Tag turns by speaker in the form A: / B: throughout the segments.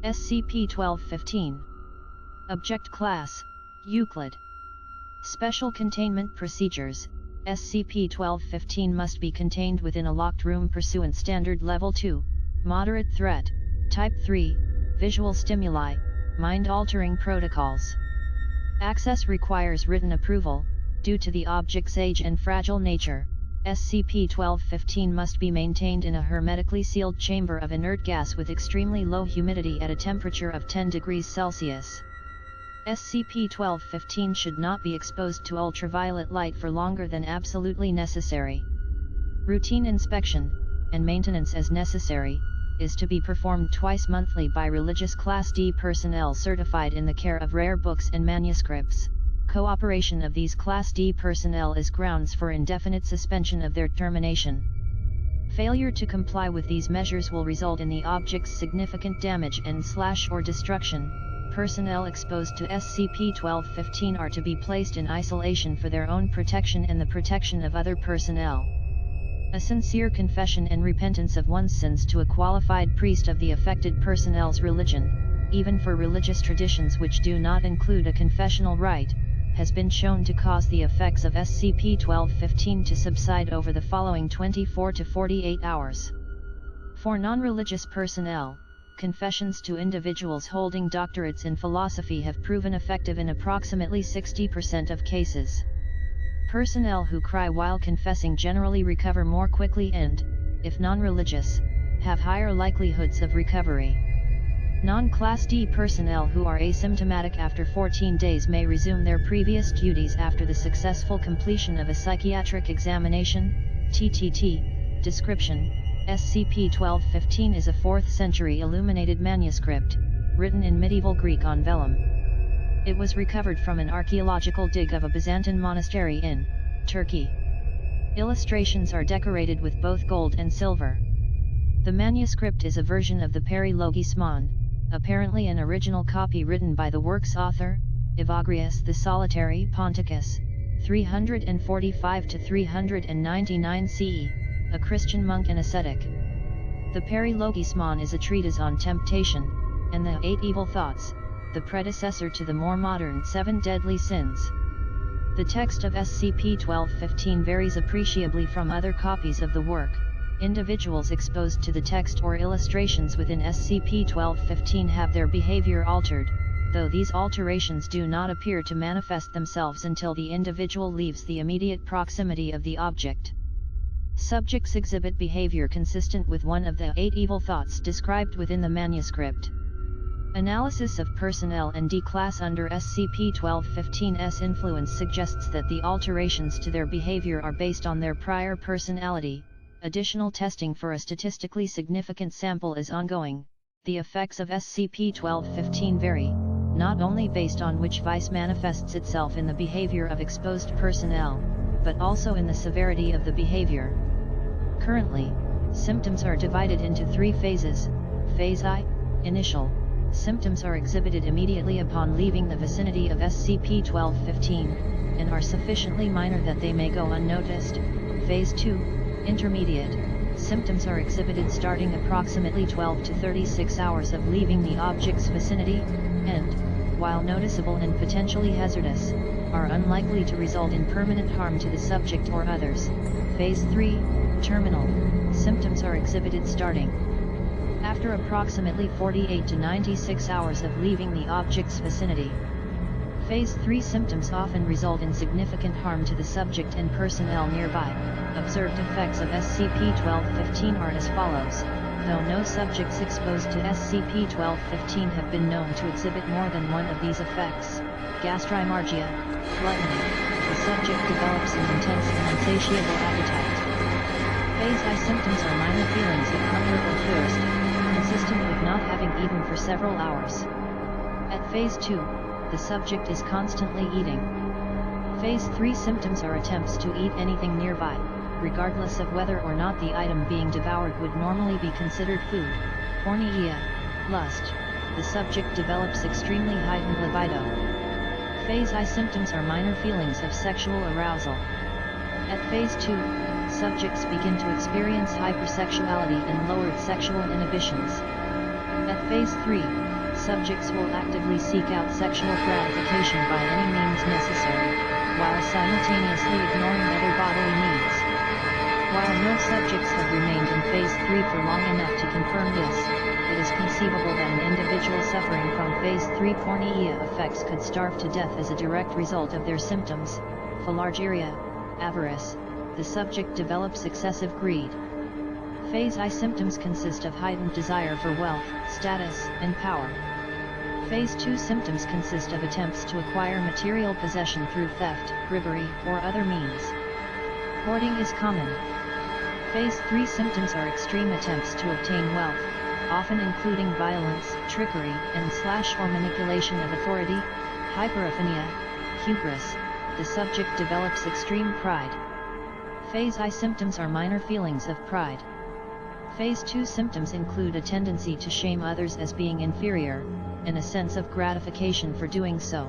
A: SCP-1215. Object Class: Euclid. Special Containment Procedures: SCP-1215 must be contained within a locked room pursuant Standard Level 2, Moderate Threat, Type 3, Visual Stimuli, Mind-Altering Protocols. Access requires written approval. Due to the object's age and fragile nature, SCP-1215 must be maintained in a hermetically sealed chamber of inert gas with extremely low humidity at a temperature of 10 degrees Celsius. SCP-1215 should not be exposed to ultraviolet light for longer than absolutely necessary. Routine inspection, and maintenance as necessary, is to be performed twice monthly by religious Class D personnel certified in the care of rare books and manuscripts. Cooperation of these Class D personnel is grounds for indefinite suspension of their termination. Failure to comply with these measures will result in the object's significant damage and/or destruction. Personnel exposed to SCP-1215 are to be placed in isolation for their own protection and the protection of other personnel. A sincere confession and repentance of one's sins to a qualified priest of the affected personnel's religion, even for religious traditions which do not include a confessional rite, has been shown to cause the effects of SCP-1215 to subside over the following 24 to 48 hours. For non-religious personnel, confessions to individuals holding doctorates in philosophy have proven effective in approximately 60% of cases. Personnel who cry while confessing generally recover more quickly and, if non-religious, have higher likelihoods of recovery. Non-Class D personnel who are asymptomatic after 14 days may resume their previous duties after the successful completion of a psychiatric examination, TTT. Description: SCP-1215 is a 4th century illuminated manuscript, written in medieval Greek on vellum. It was recovered from an archaeological dig of a Byzantine monastery in Turkey. Illustrations are decorated with both gold and silver. The manuscript is a version of the Peri Logismon, apparently an original copy written by the work's author, Evagrius the Solitary Ponticus, 345 to 399 CE, a Christian monk and ascetic. The Peri Logismon is a treatise on temptation, and the 8 evil thoughts, the predecessor to the more modern 7 deadly sins. The text of SCP-1215 varies appreciably from other copies of the work. Individuals exposed to the text or illustrations within SCP-1215 have their behavior altered, though these alterations do not appear to manifest themselves until the individual leaves the immediate proximity of the object. Subjects exhibit behavior consistent with one of the 8 evil thoughts described within the manuscript. Analysis of personnel and D-Class under SCP-1215's influence suggests that the alterations to their behavior are based on their prior personality. Additional testing for a statistically significant sample is ongoing. The effects of SCP-1215 vary, not only based on which vice manifests itself in the behavior of exposed personnel, but also in the severity of the behavior. Currently, symptoms are divided into 3 phases. Phase I, initial. Symptoms are exhibited immediately upon leaving the vicinity of SCP-1215, and are sufficiently minor that they may go unnoticed. Phase II, intermediate. Symptoms are exhibited starting approximately 12 to 36 hours of leaving the object's vicinity, and, while noticeable and potentially hazardous, are unlikely to result in permanent harm to the subject or others. Phase III, terminal. Symptoms are exhibited starting after approximately 48 to 96 hours of leaving the object's vicinity. Phase III symptoms often result in significant harm to the subject and personnel nearby. Observed effects of SCP-1215 are as follows. Though no subjects exposed to SCP-1215 have been known to exhibit more than one of these effects, gastrimargia, gluttony, the subject develops an intense and insatiable appetite. Phase I symptoms are minor feelings of hunger or thirst, consistent with not having eaten for several hours. At Phase II, the subject is constantly eating. Phase III symptoms are attempts to eat anything nearby, regardless of whether or not the item being devoured would normally be considered food. Porneia, lust, the subject develops extremely heightened libido. Phase I symptoms are minor feelings of sexual arousal. At Phase II, subjects begin to experience hypersexuality and lowered sexual inhibitions. At Phase 3, subjects will actively seek out sexual gratification by any means necessary, while simultaneously ignoring other bodily needs. While no subjects have remained in Phase 3 for long enough to confirm this, it is conceivable that an individual suffering from Phase 3 porneia effects could starve to death as a direct result of their symptoms. Philargyria, avarice. The subject develops excessive greed. Phase I symptoms consist of heightened desire for wealth, status, and power. Phase 2 symptoms consist of attempts to acquire material possession through theft, bribery, or other means. Hoarding is common. Phase 3 symptoms are extreme attempts to obtain wealth, often including violence, trickery, and or manipulation of authority. Hyperophania, hubris. The subject develops extreme pride. Phase I symptoms are minor feelings of pride. Phase 2 symptoms include a tendency to shame others as being inferior, and a sense of gratification for doing so.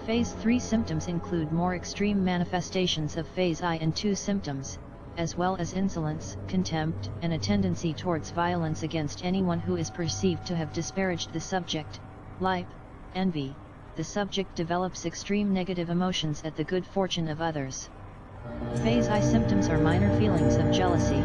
A: Phase 3 symptoms include more extreme manifestations of Phase I and II symptoms, as well as insolence, contempt, and a tendency towards violence against anyone who is perceived to have disparaged the subject. Lipe, envy. The subject develops extreme negative emotions at the good fortune of others. Phase I symptoms are minor feelings of jealousy.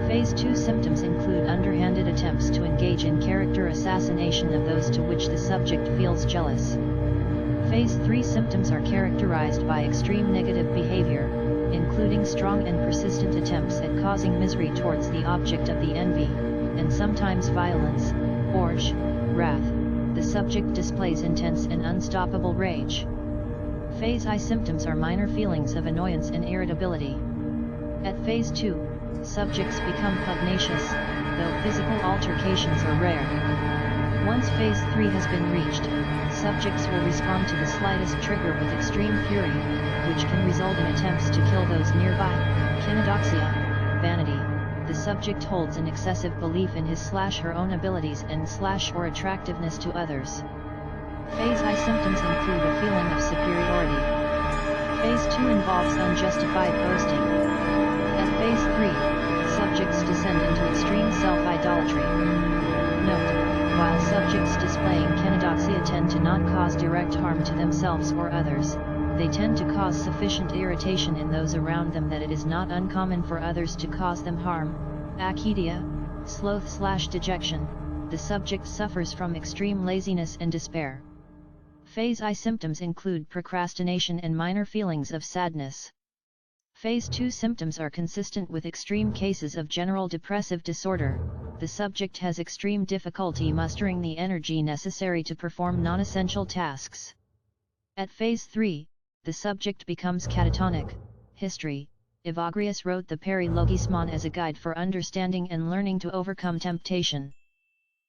A: Phase 2 symptoms include underhanded attempts to engage in character assassination of those to which the subject feels jealous. Phase 3 symptoms are characterized by extreme negative behavior, including strong and persistent attempts at causing misery towards the object of the envy, and sometimes violence, orge, wrath. The subject displays intense and unstoppable rage. Phase I symptoms are minor feelings of annoyance and irritability. At Phase 2, subjects become pugnacious, though physical altercations are rare. Once Phase 3 has been reached, subjects will respond to the slightest trigger with extreme fury, which can result in attempts to kill those nearby. Kenodoxia, vanity. The subject holds an excessive belief in his/her own abilities and/or attractiveness to others. Phase I symptoms include a feeling of superiority. Phase 2 involves unjustified boasting. At Phase 3, subjects descend into extreme self-idolatry. Note: while subjects displaying kenodoxia tend to not cause direct harm to themselves or others, they tend to cause sufficient irritation in those around them that it is not uncommon for others to cause them harm. Acedia, sloth/dejection. The subject suffers from extreme laziness and despair. Phase I symptoms include procrastination and minor feelings of sadness. Phase 2 symptoms are consistent with extreme cases of general depressive disorder. The subject has extreme difficulty mustering the energy necessary to perform non-essential tasks. At Phase 3, the subject becomes catatonic. History: Evagrius wrote the Peri Logismon as a guide for understanding and learning to overcome temptation.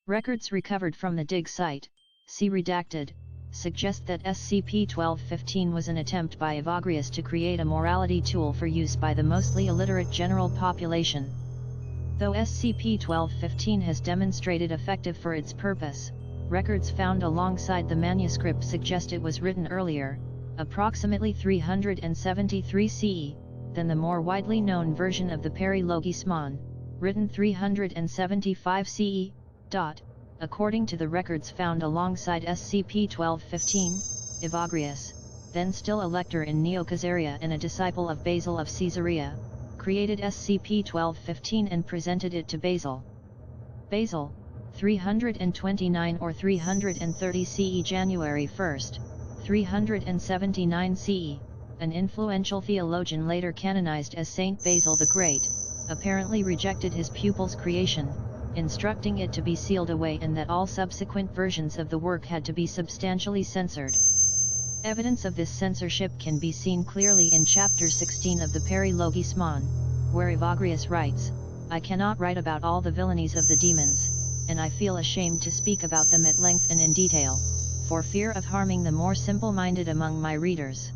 A: Records recovered from the dig site, see redacted, suggest that SCP-1215 was an attempt by Evagrius to create a morality tool for use by the mostly illiterate general population. Though SCP-1215 has demonstrated effective for its purpose, records found alongside the manuscript suggest it was written earlier, approximately 373 CE, than the more widely known version of the Peri Logismon, written 375 CE. According to the records found alongside SCP-1215, Evagrius, then still a lector in Neo-Caesarea and a disciple of Basil of Caesarea, created SCP-1215 and presented it to Basil. Basil, 329 or 330 CE January 1, 379 CE, an influential theologian later canonized as Saint Basil the Great, apparently rejected his pupil's creation, instructing it to be sealed away and that all subsequent versions of the work had to be substantially censored. Evidence of this censorship can be seen clearly in Chapter 16 of the Peri Logismon, where Evagrius writes, "I cannot write about all the villainies of the demons, and I feel ashamed to speak about them at length and in detail, for fear of harming the more simple-minded among my readers."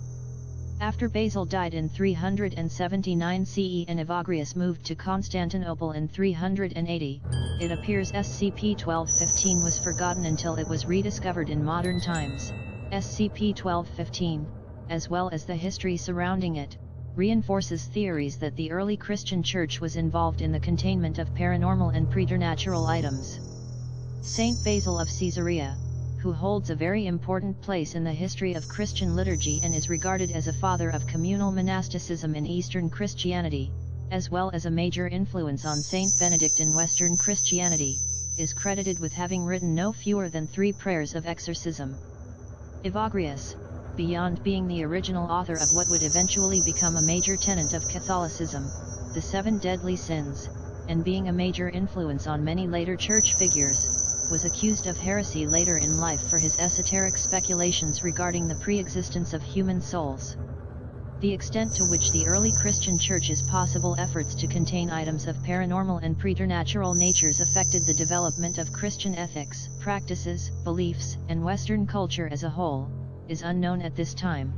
A: After Basil died in 379 CE and Evagrius moved to Constantinople in 380, it appears SCP-1215 was forgotten until it was rediscovered in modern times. SCP-1215, as well as the history surrounding it, reinforces theories that the early Christian Church was involved in the containment of paranormal and preternatural items. Saint Basil of Caesarea, who holds a very important place in the history of Christian liturgy and is regarded as a father of communal monasticism in Eastern Christianity, as well as a major influence on Saint Benedict in Western Christianity, is credited with having written no fewer than 3 prayers of exorcism. Evagrius, beyond being the original author of what would eventually become a major tenet of Catholicism, the 7 deadly sins, and being a major influence on many later church figures, was accused of heresy later in life for his esoteric speculations regarding the pre-existence of human souls. The extent to which the early Christian Church's possible efforts to contain items of paranormal and preternatural natures affected the development of Christian ethics, practices, beliefs, and Western culture as a whole, is unknown at this time.